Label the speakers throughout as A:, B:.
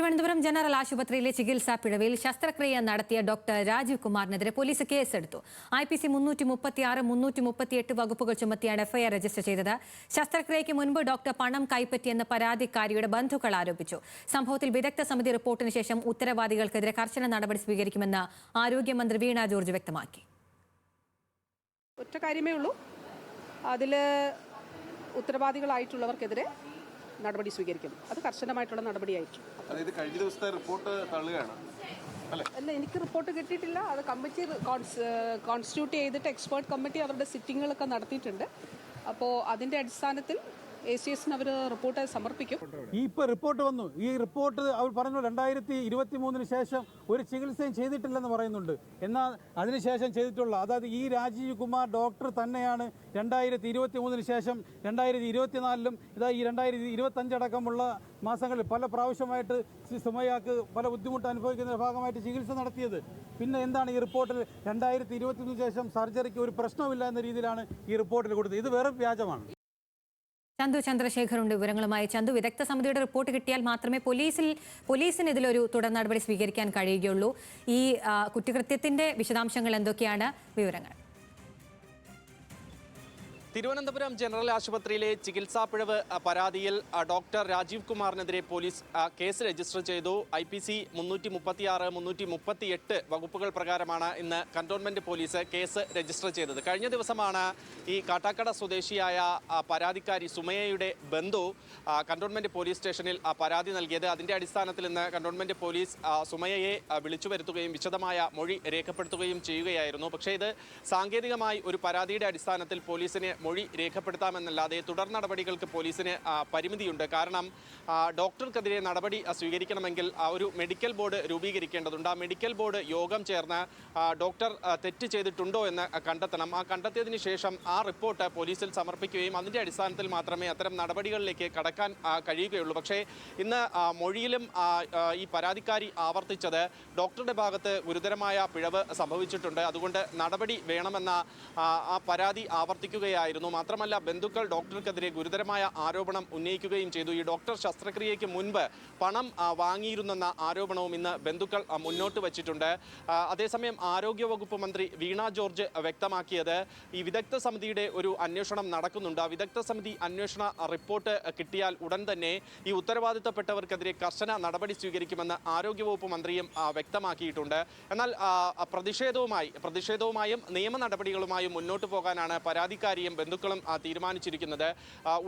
A: Thiruvananthapuram general ആശുപത്രിയിലെ ചികിത്സാ പിഴവിൽ ശസ്ത്രക്രിയ നടത്തിയ ഡോക്ടർ രാജീവ് കുമാറിനെതിരെ പോലീസ് കേസെടുത്തു. IPC 336, 338 വകുപ്പുകൾ ചുമത്തിയാണ് എഫ്ഐആർ രജിസ്റ്റർ ചെയ്തത്. ശസ്ത്രക്രിയയ്ക്ക് മുൻപ് ഡോക്ടർ പണം കൈപ്പറ്റിയെന്ന് പരാതിക്കാരിയുടെ ബന്ധുക്കൾ ആരോപിച്ചു. സംഭവത്തിൽ വിദഗ്ധ സമിതി റിപ്പോർട്ടിന് ശേഷം ഉത്തരവാദികൾക്കെതിരെ കർശന നടപടി സ്വീകരിക്കുമെന്ന് ആരോഗ്യമന്ത്രി വീണ ജോർജ് വ്യക്തമാക്കി.
B: ഒറ്റ കാര്യമേ ഉള്ളൂ, അതിൽ ഉത്തരവാദികളായിട്ടുള്ളവർക്കെതിരെ നടപടി സ്വീകരിക്കും. അത് കർശനമായിട്ടുള്ള നടപടിയായിരിക്കും.
C: അതായത് കഴിഞ്ഞ ദിവസത്തെ റിപ്പോർട്ട് തള്ളുകയാണ്
B: അല്ല, എനിക്ക് റിപ്പോർട്ട് കിട്ടിയിട്ടില്ല. അത് കമ്മിറ്റി കോൺസ്റ്റിറ്റ്യൂട്ട് ചെയ്തിട്ട് എക്സ്പേർട്ട് കമ്മിറ്റി അവരുടെ സിറ്റിങ്ങുകളൊക്കെ നടത്തിയിട്ടുണ്ട്. അപ്പോൾ അതിൻ്റെ അടിസ്ഥാനത്തിൽ ACSന് അവർ റിപ്പോർട്ട് സമർപ്പിക്കും.
D: ഇപ്പോൾ റിപ്പോർട്ട് വന്നു. ഈ റിപ്പോർട്ട് അവർ പറഞ്ഞു 2023 ശേഷം ഒരു ചികിത്സയും ചെയ്തിട്ടില്ലെന്ന് പറയുന്നുണ്ട്. എന്നാൽ അതിനുശേഷം ചെയ്തിട്ടുള്ള, അതായത് ഈ രാജീവ് കുമാർ ഡോക്ടർ തന്നെയാണ് 2023 ശേഷം 2024 ഇതാ ഈ 2025 അടക്കമുള്ള മാസങ്ങളിൽ പല പ്രാവശ്യമായിട്ട് സുമയ്യക്ക് പല ബുദ്ധിമുട്ട് അനുഭവിക്കുന്ന ഭാഗമായിട്ട് ചികിത്സ നടത്തിയത്. പിന്നെ എന്താണ് ഈ റിപ്പോർട്ടിൽ 2023 ശേഷം സർജറിക്ക് ഒരു പ്രശ്നമില്ല എന്ന രീതിയിലാണ് ഈ റിപ്പോർട്ടിൽ കൊടുത്തത്. ഇത് വെറും വ്യാജമാണ്.
A: ചന്തു ചന്ദ്രശേഖറുണ്ട് വിവരങ്ങളുമായി. ചന്തു, വിദഗ്ധ സമിതിയുടെ റിപ്പോർട്ട് കിട്ടിയാൽ മാത്രമേ പോലീസിന് ഇതിലൊരു തുടർ നടപടി സ്വീകരിക്കാൻ കഴിയുകയുള്ളൂ. ഈ കുറ്റകൃത്യത്തിന്റെ വിശദാംശങ്ങൾ എന്തൊക്കെയാണ്? വിവരങ്ങൾ.
E: തിരുവനന്തപുരം ജനറൽ ആശുപത്രിയിലെ ചികിത്സാ പിഴവ് പരാതിയിൽ ഡോക്ടർ രാജീവ് കുമാറിനെതിരെ പോലീസ് കേസ് രജിസ്റ്റർ ചെയ്തു. IPC 336, 338 വകുപ്പുകൾ പ്രകാരമാണ് ഇന്ന് കന്റോൺമെന്റ് പോലീസ് കേസ് രജിസ്റ്റർ ചെയ്തത്. കഴിഞ്ഞ ദിവസമാണ് ഈ കാട്ടാക്കട സ്വദേശിയായ പരാതിക്കാരി സുമയ്യയുടെ ബന്ധു കന്റോൺമെന്റ് പോലീസ് സ്റ്റേഷനിൽ പരാതി നൽകിയത്. അതിന്റെ അടിസ്ഥാനത്തിൽ ഇന്ന് കന്റോൺമെന്റ് പോലീസ് സുമയ്യയെ വിളിച്ചു വരുത്തുകയും വിശദമായ മൊഴി രേഖപ്പെടുത്തുകയും ചെയ്യുകയായിരുന്നു. പക്ഷേ ഇത് സാങ്കേതികമായി ഒരു പരാതിയുടെ അടിസ്ഥാനത്തിൽ പോലീസിന് മൊഴി രേഖപ്പെടുത്താമെന്നല്ലാതെ തുടർ നടപടികൾക്ക് പോലീസിന് പരിമിതിയുണ്ട്. കാരണം ഡോക്ടർക്കെതിരെ നടപടി സ്വീകരിക്കണമെങ്കിൽ ഒരു മെഡിക്കൽ ബോർഡ് രൂപീകരിക്കേണ്ടതുണ്ട്. ആ മെഡിക്കൽ ബോർഡ് യോഗം ചേർന്ന് ഡോക്ടർ തെറ്റ് ചെയ്തിട്ടുണ്ടോ എന്ന് കണ്ടെത്തണം. ആ കണ്ടെത്തിയതിന് ശേഷം ആ റിപ്പോർട്ട് പോലീസിൽ സമർപ്പിക്കുകയും അതിൻ്റെ അടിസ്ഥാനത്തിൽ മാത്രമേ അത്തരം നടപടികളിലേക്ക് കടക്കാൻ കഴിയുകയുള്ളൂ. പക്ഷേ ഇന്ന് മൊഴിയിലും ഈ പരാതിക്കാരി ആവർത്തിച്ചത് ഡോക്ടറുടെ ഭാഗത്ത് ഗുരുതരമായ പിഴവ് സംഭവിച്ചിട്ടുണ്ട്, അതുകൊണ്ട് നടപടി വേണമെന്ന ആ പരാതി ആവർത്തിക്കുകയായിരുന്നു. മാത്രമല്ല, ബന്ധുക്കൾ ഡോക്ടർക്കെതിരെ ഗുരുതരമായ ആരോപണം ഉന്നയിക്കുകയും ചെയ്തു. ഈ ഡോക്ടർ ശസ്ത്രക്രിയയ്ക്ക് മുൻപ് പണം വാങ്ങിയിരുന്നെന്ന ആരോപണവും ഇന്ന് ബന്ധുക്കൾ മുന്നോട്ട് വച്ചിട്ടുണ്ട്. അതേസമയം ആരോഗ്യവകുപ്പ് മന്ത്രി വീണ ജോർജ് വ്യക്തമാക്കിയത് ഈ വിദഗ്ധ സമിതിയുടെ ഒരു അന്വേഷണം നടക്കുന്നുണ്ട്. ആ വിദഗ്ധ സമിതി അന്വേഷണ റിപ്പോർട്ട് കിട്ടിയാൽ ഉടൻ തന്നെ ഈ ഉത്തരവാദിത്തപ്പെട്ടവർക്കെതിരെ കർശന നടപടി സ്വീകരിക്കുമെന്ന് ആരോഗ്യവകുപ്പ് മന്ത്രിയും വ്യക്തമാക്കിയിട്ടുണ്ട്. എന്നാൽ പ്രതിഷേധവുമായും നിയമ നടപടികളുമായും മുന്നോട്ട് പോകാനാണ് പരാതിക്കാരിയും ബന്ധുക്കളും തീരുമാനിച്ചിരിക്കുന്നത്.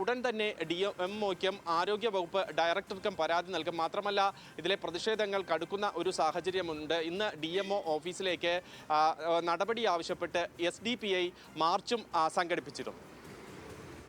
E: ഉടൻ തന്നെ DMOയ്ക്കും ആരോഗ്യവകുപ്പ് ഡയറക്ടർക്കും പരാതി നൽകും. മാത്രമല്ല, ഇതിലെ പ്രതിഷേധങ്ങൾ കടുക്കുന്ന ഒരു സാഹചര്യമുണ്ട്. ഇന്ന് DMO ഓഫീസിലേക്ക് നടപടി ആവശ്യപ്പെട്ട് SDPI മാർച്ചും സംഘടിപ്പിച്ചിരുന്നു.